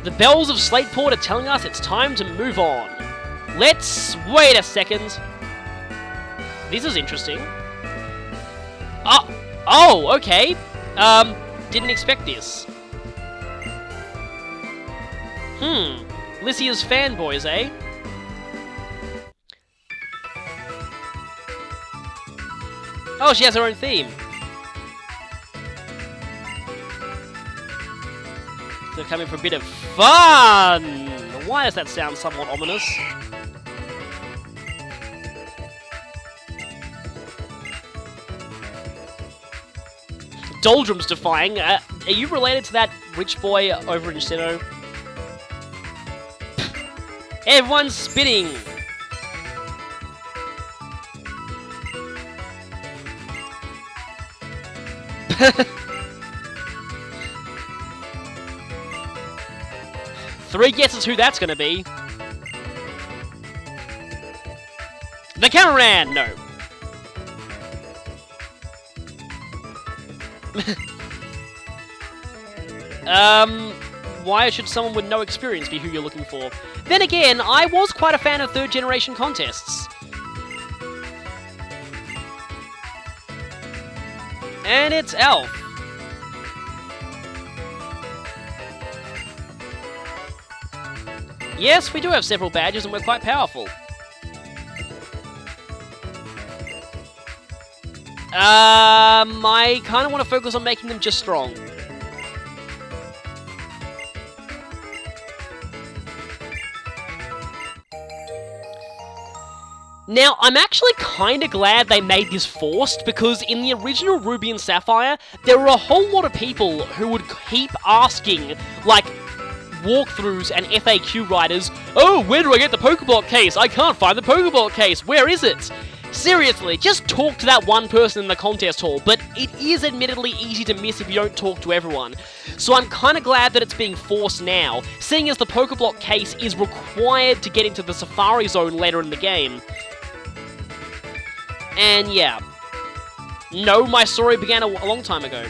The bells of Slateport are telling us it's time to move on. Let's wait a second. This is interesting. Oh, okay. Didn't expect this. Lisia's fanboys, eh? Oh, she has her own theme. They're coming for a bit of fun! Why does that sound somewhat ominous? Doldrums defying. Are you related to that rich boy over in Sinnoh? Everyone's spinning! Three guesses who that's gonna be. The cameraman! No. Why should someone with no experience be who you're looking for? Then again, I was quite a fan of third generation contests. And it's Elf. Yes, we do have several badges and we're quite powerful. I kind of want to focus on making them just strong. Now, I'm actually kind of glad they made this forced, because in the original Ruby and Sapphire, there were a whole lot of people who would keep asking, like, walkthroughs and FAQ writers, "Oh, where do I get the Pokeball case? I can't find the Pokeball case. Where is it?" Seriously, just talk to that one person in the contest hall, but it is admittedly easy to miss if you don't talk to everyone. So I'm kind of glad that it's being forced now, seeing as the Pokeblock case is required to get into the Safari Zone later in the game. And yeah. No, my story began a long time ago.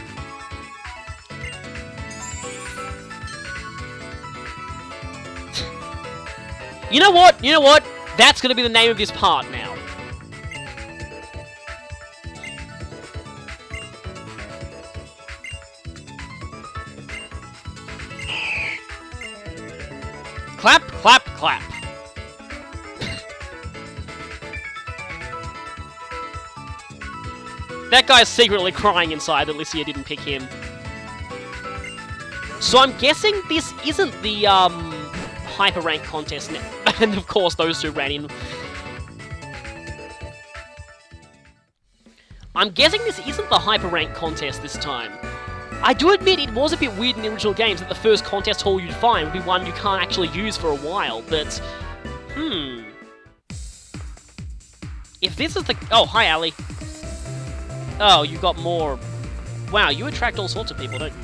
You know what? You know what? That's gonna be the name of this part now. Clap, clap, clap. That guy's secretly crying inside that Lisia didn't pick him. So I'm guessing this isn't the, Hyper Rank contest now. And of course, those two ran in. I'm guessing this isn't the Hyper Rank contest this time. I do admit it was a bit weird in the original games that the first contest hall you'd find would be one you can't actually use for a while, but... If this is the... Oh, hi, Ali. Oh, you got more... Wow, you attract all sorts of people, don't you?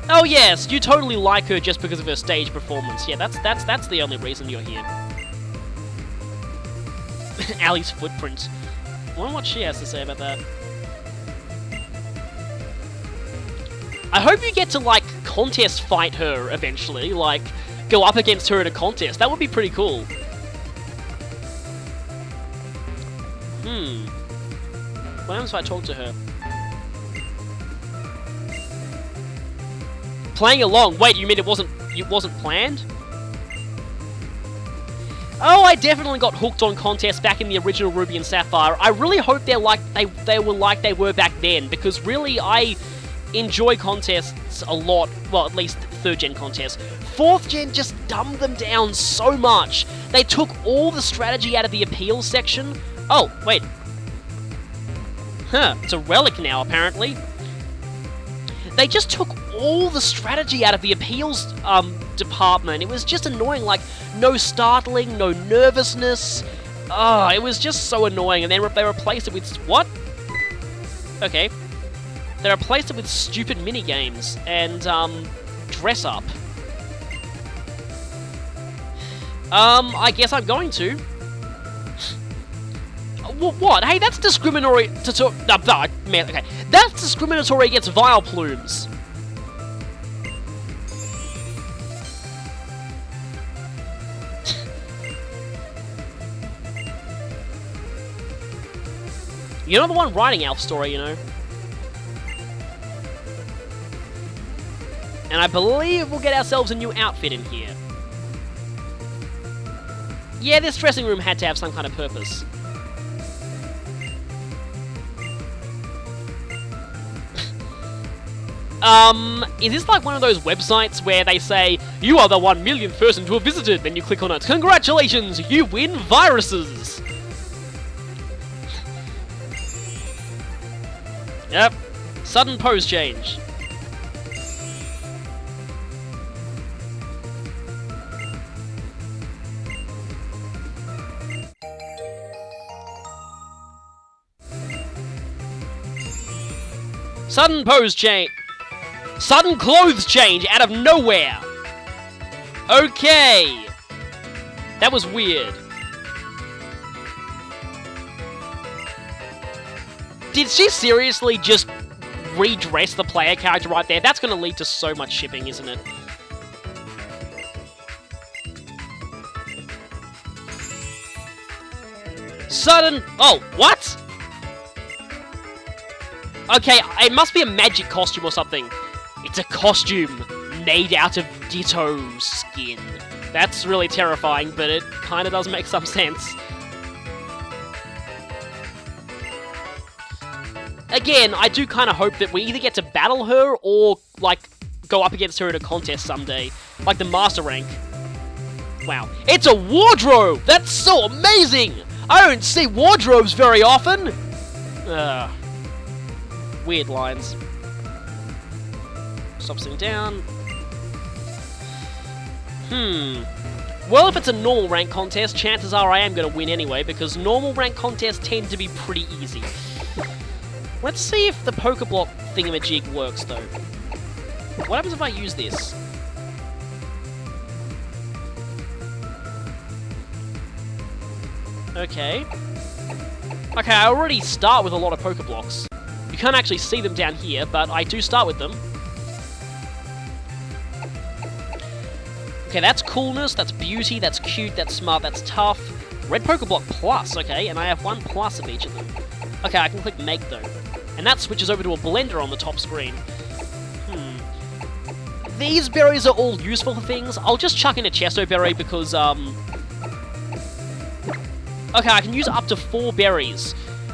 Oh yes, you totally like her just because of her stage performance. Yeah, that's the only reason you're here. Ali's footprint. I wonder what she has to say about that. I hope you get to, like, contest fight her eventually. Like, go up against her in a contest. That would be pretty cool. What happens if I talk to her? Playing along. Wait, you mean it wasn't planned? Oh, I definitely got hooked on contests back in the original Ruby and Sapphire. I really hope they were like they were back then, because really I enjoy contests a lot. Well, at least 3rd gen contests. 4th gen just dumbed them down so much. They took all the strategy out of the appeals section. Oh, wait. Huh, it's a relic now, apparently. They just took all the strategy out of the appeals department. It was just annoying, like, no startling, no nervousness. Oh, it was just so annoying, and then they replaced it with... What? Okay. They replaced it with stupid minigames and, dress up. I guess I'm going to. What? Hey, that's discriminatory to man, okay. That's discriminatory against Vileplumes. You're not the one writing Alf's story, you know. And I believe we'll get ourselves a new outfit in here. Yeah, this dressing room had to have some kind of purpose. Is this like one of those websites where they say, you are the 1 millionth person to have visited, then you click on it, congratulations, you win viruses! Yep, sudden pose change. Sudden pose change. Sudden clothes change out of nowhere! Okay! That was weird. Did she seriously just redress the player character right there? That's gonna lead to so much shipping, isn't it? Sudden... Oh, what? Okay, it must be a magic costume or something. It's a costume made out of Ditto skin. That's really terrifying, but it kind of does make some sense. Again, I do kind of hope that we either get to battle her or, like, go up against her in a contest someday. Like the Master Rank. Wow. It's a wardrobe! That's so amazing! I don't see wardrobes very often! Weird lines. Stop sitting down. Well, if it's a normal rank contest, chances are I am going to win anyway, because normal rank contests tend to be pretty easy. Let's see if the Pokeblock thingamajig works, though. What happens if I use this? Okay. Okay, I already start with a lot of Pokeblocks. You can't actually see them down here, but I do start with them. Okay, that's coolness, that's beauty, that's cute, that's smart, that's tough. Red Pokeblock plus, okay, and I have 1 plus of each of them. Okay, I can click make though. And that switches over to a blender on the top screen. These berries are all useful for things. I'll just chuck in a Chesto berry because, okay, I can use up to 4 berries.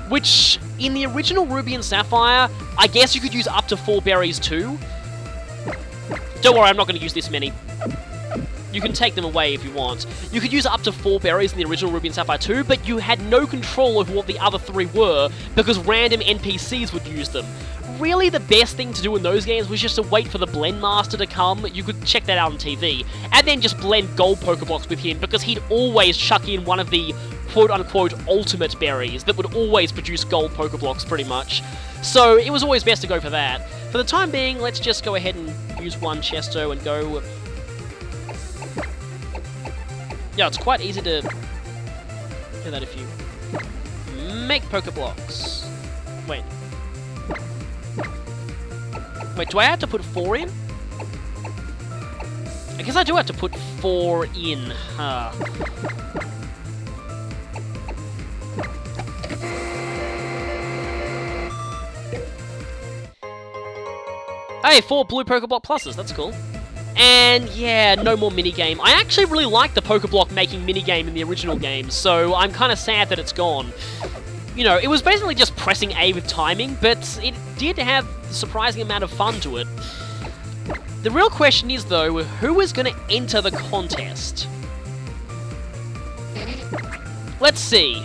Which, in the original Ruby and Sapphire, I guess you could use up to 4 berries too. Don't worry, I'm not going to use this many. You can take them away if you want. You could use up to 4 berries in the original Ruby and Sapphire 2, but you had no control over what the other 3 were, because random NPCs would use them. Really, the best thing to do in those games was just to wait for the Blend Master to come. You could check that out on TV, and then just blend gold Pokeblocks with him, because he'd always chuck in one of the quote-unquote ultimate berries that would always produce gold Pokeblocks, pretty much. So, it was always best to go for that. For the time being, let's just go ahead and use 1 Chesto and go... Yeah, it's quite easy to do that if you make Pokeblocks. Wait. Wait, do I have to put 4 in? I guess I do have to put 4 in, huh. Hey, 4 blue Pokeblock pluses, that's cool. And yeah, no more minigame. I actually really liked the Pokeblock making minigame in the original game, so I'm kind of sad that it's gone. You know, it was basically just pressing A with timing, but it did have a surprising amount of fun to it. The real question is, though, who is going to enter the contest? Let's see.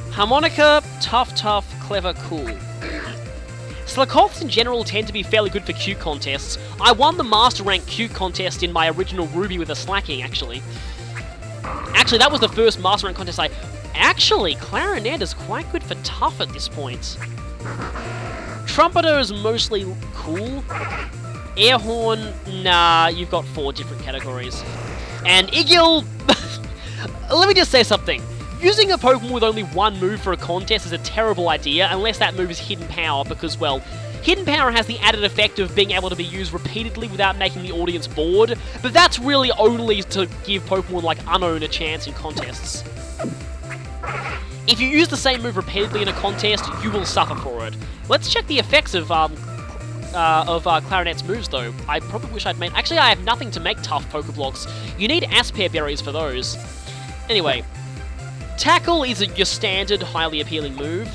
Harmonica, tough, clever, cool. Slakoths in general tend to be fairly good for cute contests. I won the Master Rank cute contest in my original Ruby with a Slacking, actually. Actually, that was the first Master Rank contest I... Actually, Clarinet is quite good for tough at this point. Trumpeter is mostly cool. Airhorn, nah, you've got 4 different categories. And Igil... Let me just say something. Using a Pokemon with only 1 move for a contest is a terrible idea, unless that move is Hidden Power, because, well, Hidden Power has the added effect of being able to be used repeatedly without making the audience bored, but that's really only to give Pokemon like Unown a chance in contests. if you use the same move repeatedly in a contest, you will suffer for it. Let's check the effects of Clarinet's moves, though. I probably wish I'd made... Actually, I have nothing to make tough Pokeblocks. You need Aspare Berries for those. Anyway, Tackle is your standard, highly appealing move.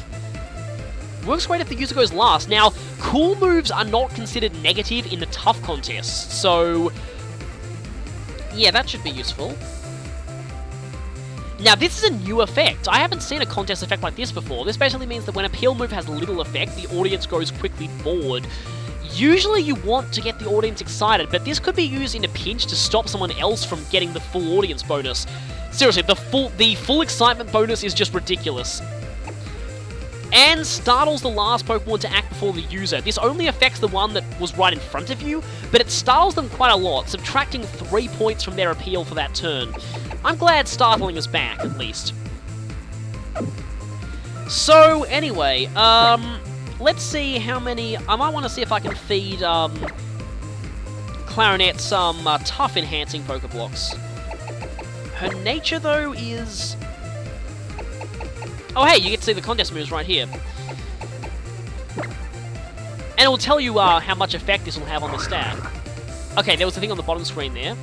Works great if the user goes last. Now, cool moves are not considered negative in the tough contests, so... yeah, that should be useful. Now, this is a new effect. I haven't seen a contest effect like this before. This basically means that when a peel move has little effect, the audience grows quickly bored. Usually you want to get the audience excited, but this could be used in a pinch to stop someone else from getting the full audience bonus. Seriously, the full excitement bonus is just ridiculous. And startles the last Pokemon to act before the user. This only affects the one that was right in front of you, but it startles them quite a lot, subtracting 3 points from their appeal for that turn. I'm glad startling is back, at least. So, anyway, let's see how many... I might want to see if I can feed, Clarinet some, tough enhancing Pokeblocks. Her nature, though, is... oh, hey, you get to see the contest moves right here. And it will tell you how much effect this will have on the stat. Okay, there was a thing on the bottom screen there.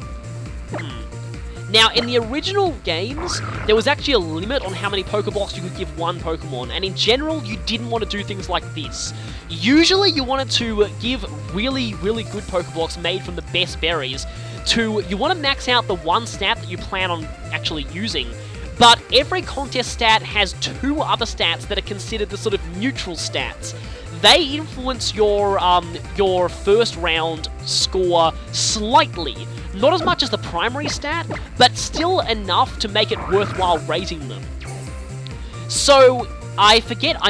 Now, in the original games, there was actually a limit on how many Pokeblocks you could give one Pokemon, and in general, you didn't want to do things like this. Usually, you wanted to give really, really good Pokeblocks made from the best berries you want to max out the one stat that you plan on actually using. But every contest stat has 2 other stats that are considered the sort of neutral stats. They influence your first round score slightly. Not as much as the primary stat, but still enough to make it worthwhile raising them. So, I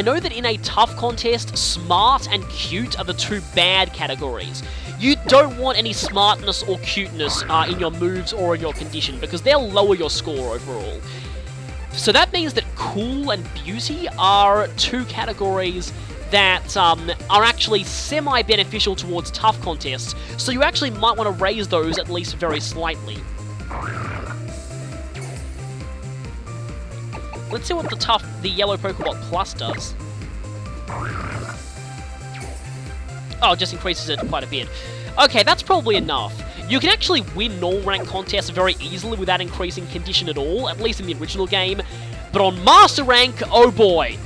know that in a tough contest, smart and cute are the 2 bad categories. You don't want any smartness or cuteness in your moves or in your condition, because they'll lower your score overall. So that means that cool and beauty are 2 categories that are actually semi-beneficial towards tough contests, so you actually might want to raise those at least very slightly. Let's see what the yellow Pokeball Plus does. Oh, it just increases it quite a bit. Okay, that's probably enough. You can actually win normal rank contests very easily without increasing condition at all, at least in the original game. But on Master Rank, oh boy.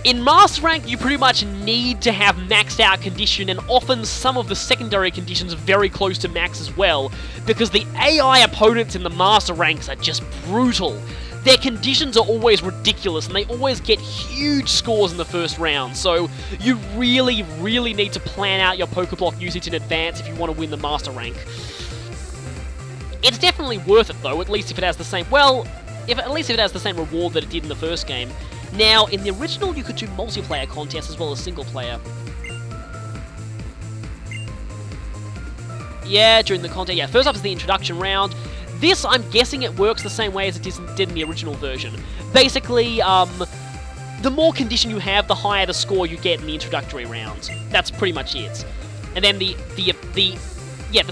In Master Rank, you pretty much need to have maxed out condition, and often some of the secondary conditions are very close to max as well, because the AI opponents in the Master Ranks are just brutal. Their conditions are always ridiculous, and they always get huge scores in the first round, so you really, really need to plan out your Pokeblock usage in advance if you want to win the Master Rank. It's definitely worth it, though, at least if it has the same... well, at least if it has the same reward that it did in the first game. Now, in the original, you could do multiplayer contests as well as single player. Yeah, during the contest. Yeah, first up is the introduction round. This, I'm guessing it works the same way as it did in the original version. Basically, the more condition you have, the higher the score you get in the introductory rounds. That's pretty much it. And then the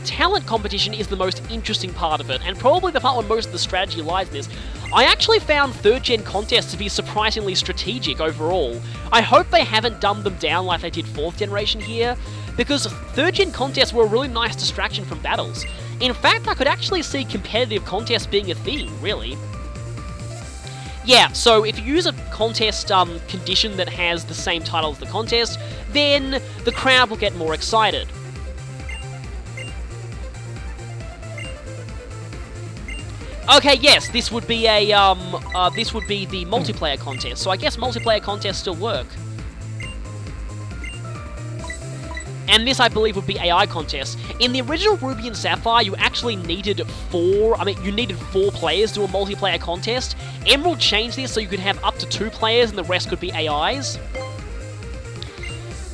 talent competition is the most interesting part of it, and probably the part where most of the strategy lies in this. I actually found 3rd gen contests to be surprisingly strategic overall. I hope they haven't dumbed them down like they did 4th generation here, because 3rd gen contests were a really nice distraction from battles. In fact, I could actually see competitive contests being a thing, really. Yeah, so if you use a contest condition that has the same title as the contest, then the crowd will get more excited. Okay, yes, this would be a the multiplayer contest, so I guess multiplayer contests still work. And this, I believe, would be AI contests. In the original Ruby and Sapphire, you actually needed 4 players to do a multiplayer contest. Emerald changed this so you could have up to 2 players and the rest could be AIs.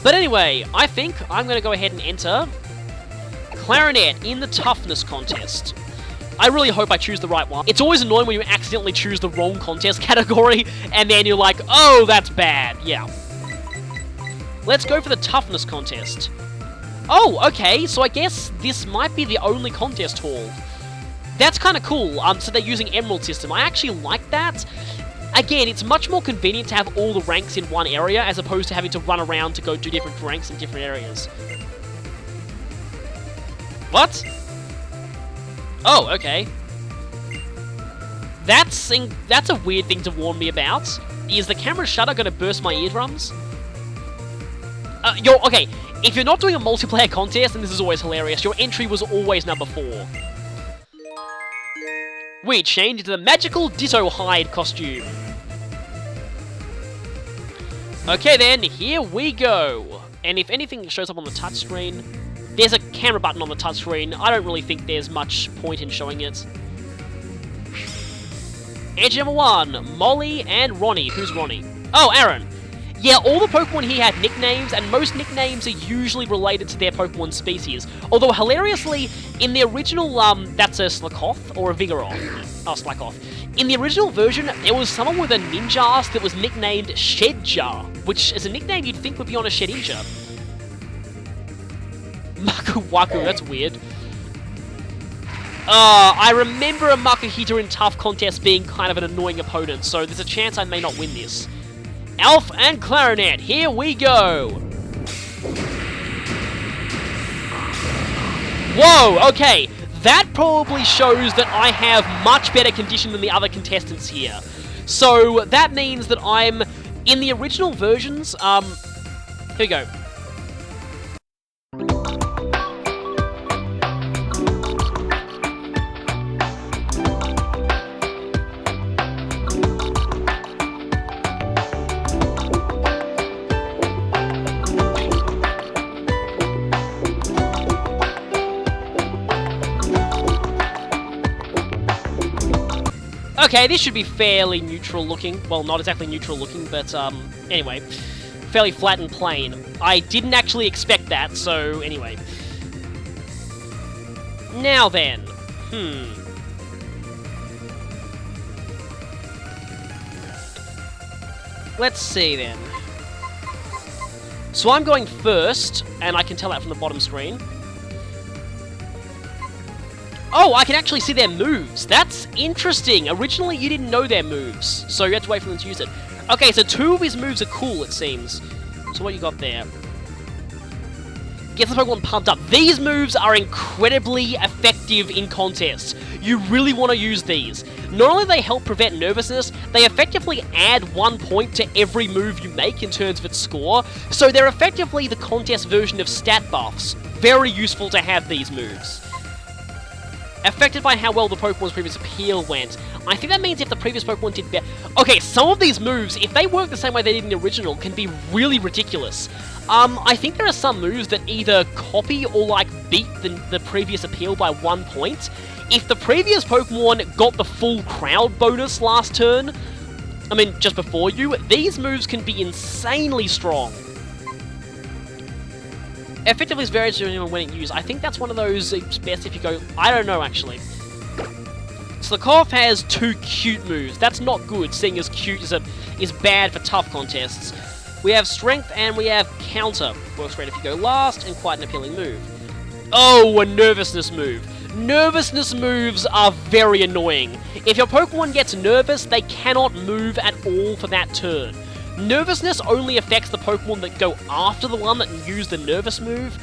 But anyway, I think I'm going to go ahead and enter Clarinet in the Toughness Contest. I really hope I choose the right one. It's always annoying when you accidentally choose the wrong contest category, and then you're like, oh, that's bad. Yeah. Let's go for the Toughness Contest. Oh, okay, so I guess this might be the only contest hall. That's kind of cool. So they're using Emerald system. I actually like that. Again, it's much more convenient to have all the ranks in one area as opposed to having to run around to go do different ranks in different areas. What? Oh, okay. That's a weird thing to warn me about. Is the camera shutter going to burst my eardrums? Okay, if you're not doing a multiplayer contest, and this is always hilarious, your entry was always number 4. We changed to the magical Ditto Hide costume. Okay then, here we go. And if anything shows up on the touchscreen, there's a camera button on the touchscreen. I don't really think there's much point in showing it. Entry number 1, Molly and Ronnie. Who's Ronnie? Oh, Aaron. Yeah, all the Pokemon here had nicknames, and most nicknames are usually related to their Pokemon species. Although, hilariously, in the original, that's a Slakoth, or a Vigoroth. Oh, Slakoth. In the original version, there was someone with a Ninjask that was nicknamed Shedjar, which is a nickname you'd think would be on a Shedinja. Makuwaku, that's weird. I remember a Makuhita in Tough Contest being kind of an annoying opponent, so there's a chance I may not win this. Alf and Clarinet, here we go! Whoa, okay, that probably shows that I have much better condition than the other contestants here. So, that means that I'm, in the original versions, here we go. Okay, this should be fairly neutral looking. Well, not exactly neutral looking, but, anyway. Fairly flat and plain. I didn't actually expect that, so, anyway. Now then. Let's see, then. So I'm going first, and I can tell that from the bottom screen. Oh, I can actually see their moves. That's interesting. Originally, you didn't know their moves, so you had to wait for them to use it. Okay, so 2 of his moves are cool, it seems. So what you got there? Gets the Pokemon pumped up. These moves are incredibly effective in contests. You really want to use these. Not only do they help prevent nervousness, they effectively add 1 point to every move you make in terms of its score, so they're effectively the contest version of stat buffs. Very useful to have these moves. Affected by how well the Pokemon's previous appeal went. I think that means if the previous Pokemon did better... Okay, some of these moves, if they work the same way they did in the original, can be really ridiculous. I think there are some moves that either copy or, like, beat the previous appeal by 1 point. If the previous Pokemon got the full crowd bonus last turn, I mean, just before you, these moves can be insanely strong. Effectively is very different when it used. I think that's one of those, it's best if you go... I don't know, actually. Slakoth has 2 cute moves. That's not good, seeing as cute is bad for tough contests. We have Strength and we have Counter. Works great if you go last, and quite an appealing move. Oh, a Nervousness move. Nervousness moves are very annoying. If your Pokemon gets nervous, they cannot move at all for that turn. Nervousness only affects the Pokemon that go after the one that used the nervous move,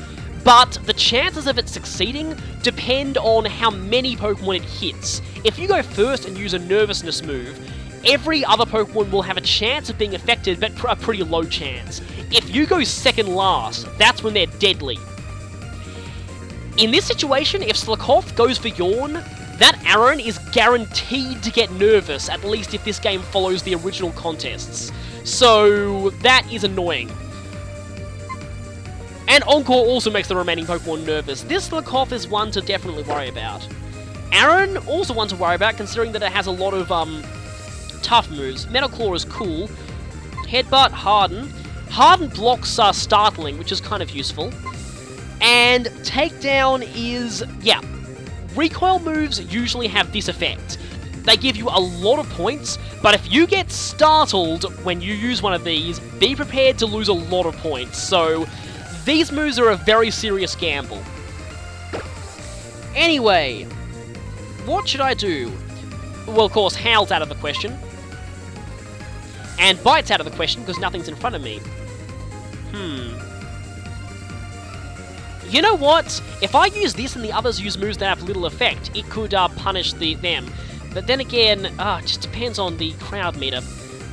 but the chances of it succeeding depend on how many Pokemon it hits. If you go first and use a nervousness move, every other Pokemon will have a chance of being affected, but a pretty low chance. If you go second last, that's when they're deadly. In this situation, if Slakoth goes for Yawn, that Aaron is guaranteed to get nervous, at least if this game follows the original contests. So, that is annoying. And Encore also makes the remaining Pokemon nervous. This Slakoth is one to definitely worry about. Aaron, also one to worry about, considering that it has a lot of, tough moves. Metal Claw is cool. Headbutt, Harden. Harden blocks are startling, which is kind of useful. And Takedown is, yeah. Recoil moves usually have this effect. They give you a lot of points, but if you get startled when you use one of these, be prepared to lose a lot of points. So, these moves are a very serious gamble. Anyway, what should I do? Well, of course, Howl's out of the question. And Bite's out of the question because nothing's in front of me. You know what? If I use this and the others use moves that have little effect, it could punish them. But then again, it just depends on the crowd meter.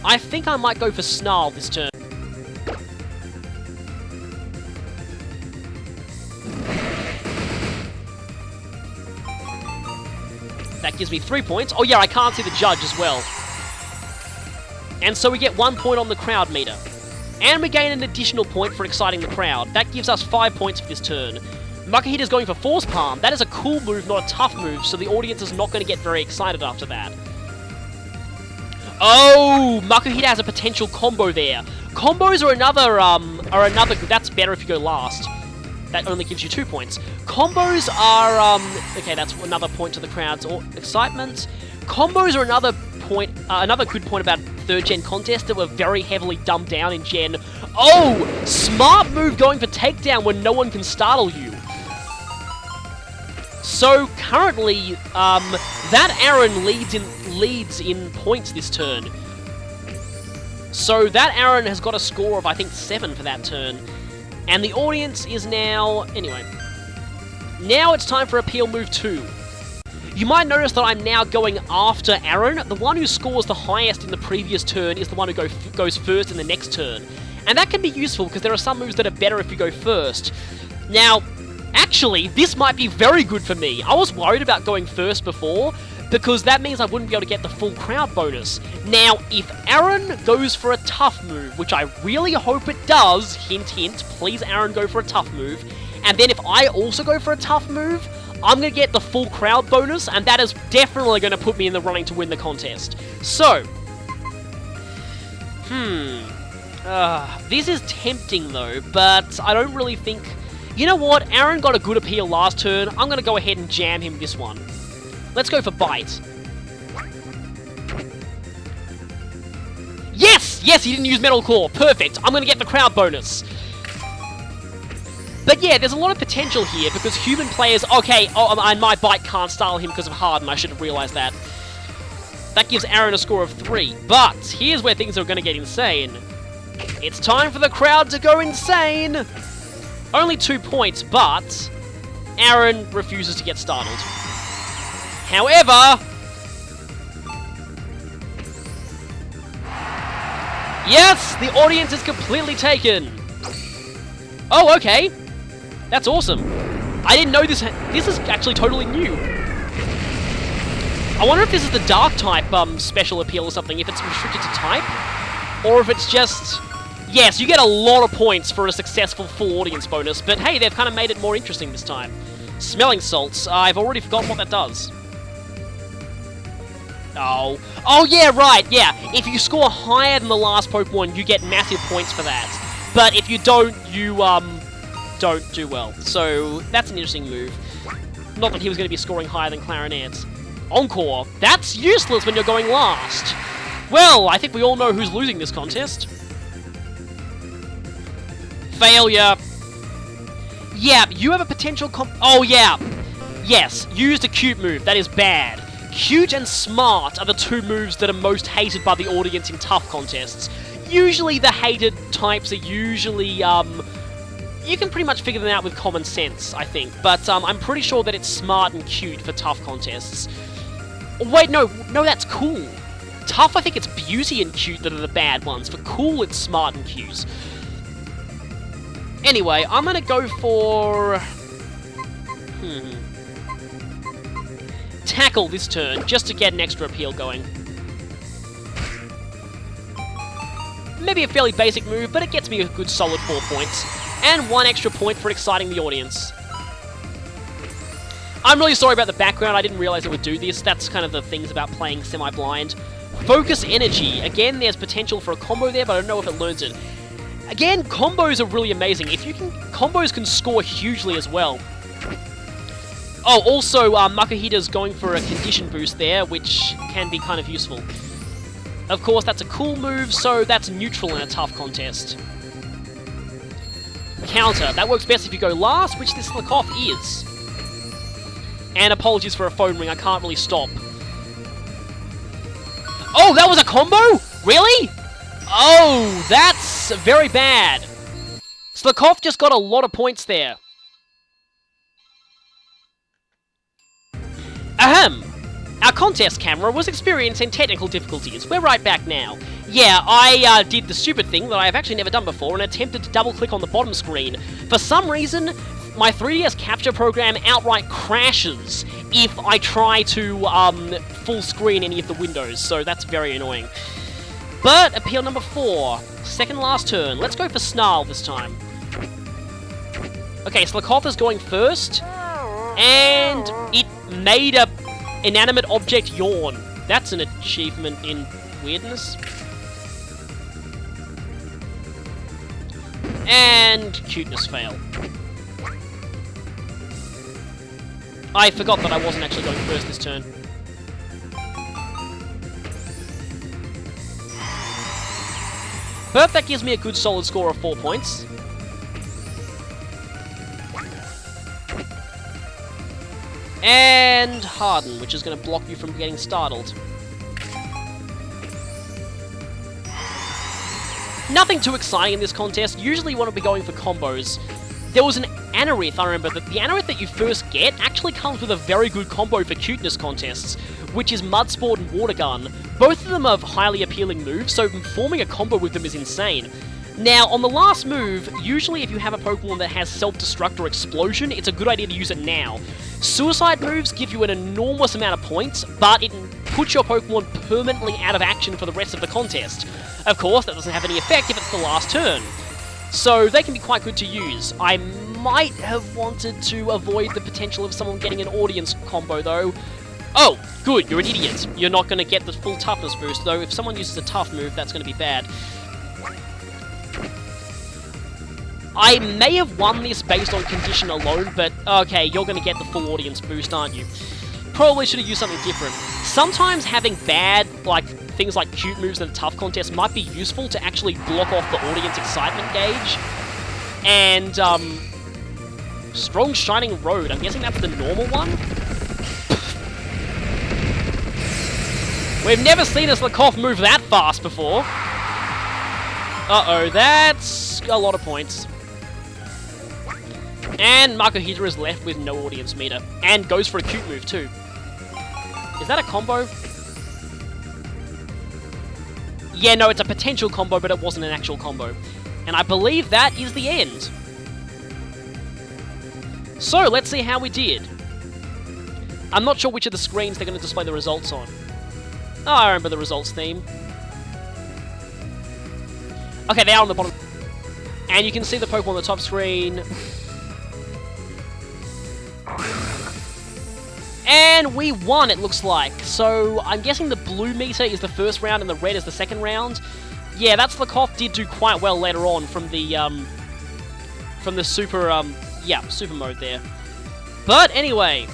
I think I might go for Snarl this turn. That gives me 3 points. Oh yeah, I can't see the judge as well. And so we get 1 point on the crowd meter. And we gain an additional point for exciting the crowd. That gives us 5 points for this turn. Makuhita's going for Force Palm. That is a cool move, not a tough move, so the audience is not going to get very excited after that. Oh, Makuhita has a potential combo there. Combos are another... That's better if you go last. That only gives you 2 points. Combos are, okay, that's another point to the crowd's excitement. Combos are another point, another good point about 3rd Gen contests that were very heavily dumbed down in Gen. Oh! Smart move going for takedown when no one can startle you. So, currently, that Aaron leads in points this turn. So, that Aaron has got a score of, I think, 7 for that turn. And the audience is now... Anyway. Now it's time for Appeal Move 2. You might notice that I'm now going after Aaron. The one who scores the highest in the previous turn is the one who goes first in the next turn. And that can be useful because there are some moves that are better if you go first. Now, actually, this might be very good for me. I was worried about going first before, because that means I wouldn't be able to get the full crowd bonus. Now, if Aaron goes for a tough move, which I really hope it does, hint hint, please Aaron go for a tough move, and then if I also go for a tough move, I'm going to get the full crowd bonus, and that is definitely going to put me in the running to win the contest. So, this is tempting though, but I don't really think... You know what? Aaron got a good appeal last turn. I'm going to go ahead and jam him this one. Let's go for Bite. Yes! Yes, he didn't use Metal Claw. Perfect. I'm going to get the crowd bonus. But yeah, there's a lot of potential here because human players... Okay, and my Bite can't style him because of Harden. I should have realized that. That gives Aaron a score of 3. But here's where things are going to get insane. It's time for the crowd to go insane. Only 2 points, but Aaron refuses to get startled. However... Yes! The audience is completely taken! Oh, okay. That's awesome. I didn't know this... This is actually totally new. I wonder if this is the Dark type special appeal or something, if it's restricted to type, or if it's just... Yes, you get a lot of points for a successful full audience bonus, but hey, they've kind of made it more interesting this time. Smelling salts. I've already forgotten what that does. Oh. Oh, yeah, right, yeah. If you score higher than the last Pokemon, you get massive points for that. But if you don't, you, don't do well. So, that's an interesting move. Not that he was going to be scoring higher than Clarinet. Encore. That's useless when you're going last. Well, I think we all know who's losing this contest. Failure. Yeah, you have a potential oh, yeah. Yes, used a cute move. That is bad. Cute and smart are the 2 moves that are most hated by the audience in tough contests. Usually the hated types are usually, you can pretty much figure them out with common sense, I think. But I'm pretty sure that it's smart and cute for tough contests. Wait, no, that's cool. Tough, I think it's beauty and cute that are the bad ones. For cool, it's smart and cute. Anyway, I'm gonna go for... Tackle this turn, just to get an extra appeal going. Maybe a fairly basic move, but it gets me a good solid 4 points. And 1 extra point for exciting the audience. I'm really sorry about the background, I didn't realize it would do this. That's kind of the things about playing semi-blind. Focus Energy. Again, there's potential for a combo there, but I don't know if it learns it. Again, combos are really amazing. Combos can score hugely as well. Oh, also, Makuhita's going for a condition boost there, which can be kind of useful. Of course, that's a cool move, so that's neutral in a tough contest. Counter. That works best if you go last, which this Lakoff is. And apologies for a phone ring, I can't really stop. Oh, that was a combo? Really? Oh, that's very bad. Slikov just got a lot of points there. Ahem! Our contest camera was experiencing technical difficulties. We're right back now. Yeah, I did the stupid thing that I have actually never done before and attempted to double-click on the bottom screen. For some reason, my 3DS capture program outright crashes if I try to full screen any of the windows, so that's very annoying. But, appeal number 4. Second last turn. Let's go for Snarl this time. Okay, Slikov is going first. And it made a inanimate object yawn. That's an achievement in weirdness. And cuteness fail. I forgot that I wasn't actually going first this turn. But that gives me a good solid score of 4 points. And Harden, which is going to block you from getting startled. Nothing too exciting in this contest. Usually you want to be going for combos. There was an Anorith, I remember, that the Anorith that you first get actually comes with a very good combo for cuteness contests, which is Mud Sport and Water Gun. Both of them have highly appealing moves, so forming a combo with them is insane. Now, on the last move, usually if you have a Pokemon that has Self-Destruct or Explosion, it's a good idea to use it now. Suicide moves give you an enormous amount of points, but it puts your Pokemon permanently out of action for the rest of the contest. Of course, that doesn't have any effect if it's the last turn. So they can be quite good to use. I might have wanted to avoid the potential of someone getting an audience combo, though. Oh, good, you're an idiot. You're not going to get the full toughness boost, though. If someone uses a tough move, that's going to be bad. I may have won this based on condition alone, but okay, you're going to get the full audience boost, aren't you? Probably should have used something different. Sometimes having bad, things like cute moves in a tough contest might be useful to actually block off the audience excitement gauge. And, Strong Shining Road. I'm guessing that's the normal one? We've never seen a Slikov move that fast before. Uh-oh, that's a lot of points. And Makuhita is left with no audience meter. And goes for a cute move, too. Is that a combo? Yeah, no, it's a potential combo, but it wasn't an actual combo. And I believe that is the end. So, let's see how we did. I'm not sure which of the screens they're going to display the results on. Oh, I remember the results theme. Okay, they are on the bottom. And you can see the Pokemon on the top screen. And we won, it looks like. So, I'm guessing the blue meter is the first round and the red is the second round. Yeah, that Slikov did do quite well later on from the super, super mode there. But anyway,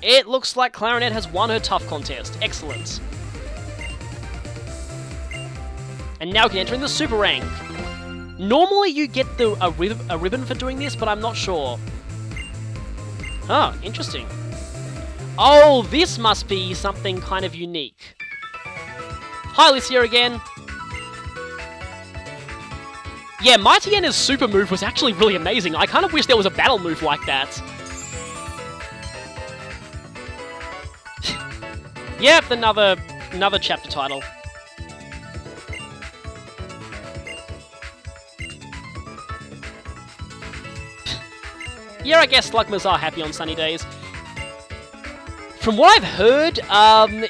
it looks like Clarinet has won her tough contest. Excellent. And now we can enter in the super rank. Normally you get a ribbon for doing this, but I'm not sure. Oh, interesting. Oh, this must be something kind of unique. Hi, Lisia again. Yeah, Mighty Enna's super move was actually really amazing. I kind of wish there was a battle move like that. Yep, another chapter title. Yeah, I guess Slugmas are happy on sunny days. From what I've heard,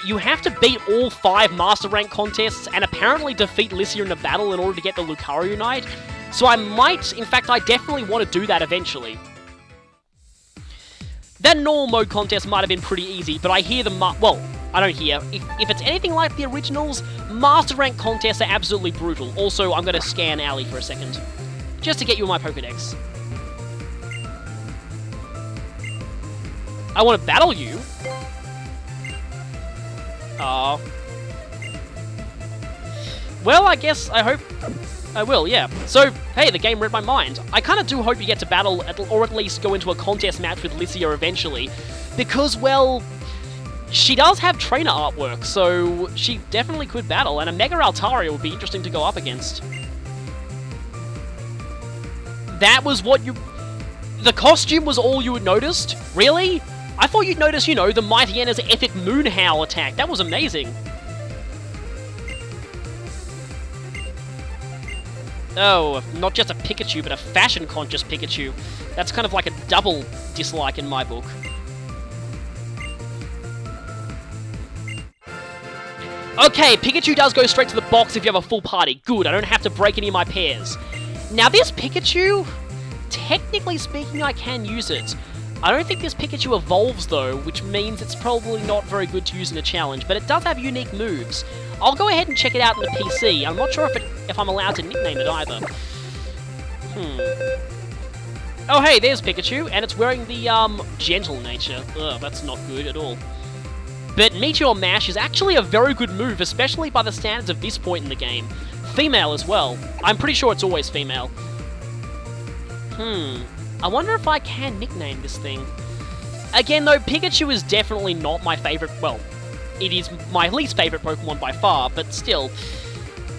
you have to beat all 5 Master Rank contests and apparently defeat Lisia in a battle in order to get the Lucario Knight. So I might, in fact, I definitely want to do that eventually. That normal mode contest might have been pretty easy, but I hear well, I don't hear. If it's anything like the originals, Master Rank contests are absolutely brutal. Also, I'm going to scan Ali for a second, just to get you in my Pokedex. I want to battle you? Aww. Well, I guess, I hope I will, yeah. So, hey, the game read my mind. I kind of do hope you get to battle, or at least go into a contest match with Lisia eventually. Because, well, she does have trainer artwork, so she definitely could battle, and a Mega Altaria would be interesting to go up against. That was what you... The costume was all you had noticed? Really? I thought you'd notice, you know, the Mighty Anna's epic Moon Howl attack. That was amazing. Oh, not just a Pikachu, but a fashion-conscious Pikachu. That's kind of like a double dislike in my book. Okay, Pikachu does go straight to the box if you have a full party. Good, I don't have to break any of my pairs. Now this Pikachu, technically speaking, I can use it. I don't think this Pikachu evolves though, which means it's probably not very good to use in a challenge, but it does have unique moves. I'll go ahead and check it out in the PC. I'm not sure if I'm allowed to nickname it either. Oh hey, there's Pikachu, and it's wearing the, gentle nature. Ugh, that's not good at all. But Meteor Mash is actually a very good move, especially by the standards of this point in the game. Female as well. I'm pretty sure it's always female. I wonder if I can nickname this thing. Again though, Pikachu is definitely not my favourite, well, it is my least favourite Pokemon by far, but still.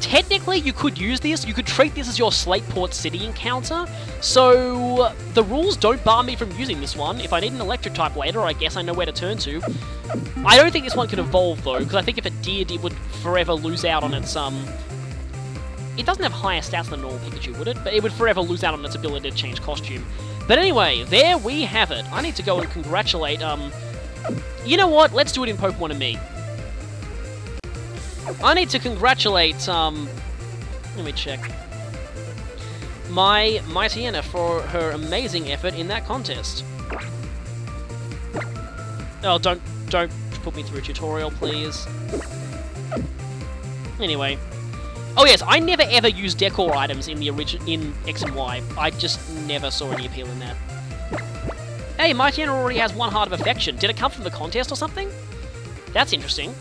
Technically, you could use this, you could treat this as your Slateport City encounter, so the rules don't bar me from using this one. If I need an electric type later, I guess I know where to turn to. I don't think this one can evolve though, because I think if it did, it would forever lose out on its, it doesn't have higher stats than normal Pikachu, would it? But it would forever lose out on its ability to change costume. But anyway, there we have it. I need to go and congratulate, you know what? Let's do it in Pokemon and Me. I need to congratulate, let me check. My Mighty Anna for her amazing effort in that contest. Oh, don't put me through a tutorial, please. Anyway. Oh yes, I never ever used decor items in the in X and Y. I just never saw any appeal in that. Hey, Mighty Anna already has one Heart of Affection. Did it come from the contest or something? That's interesting.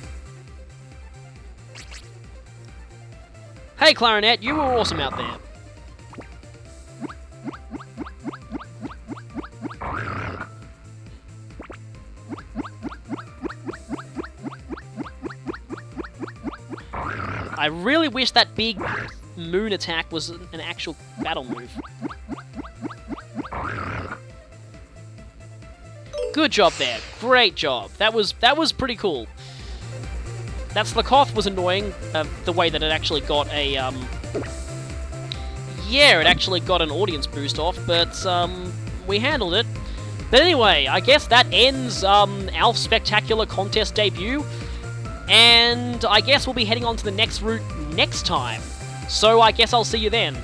Hey, Clarinet, you were awesome out there. I really wish that big moon attack was an actual battle move. Good job there. Great job. That was pretty cool. That Slakoth was annoying, the way that it actually got a, yeah, it actually got an audience boost off, but, we handled it. But anyway, I guess that ends, Alf's Spectacular Contest debut, and I guess we'll be heading on to the next route next time. So I guess I'll see you then.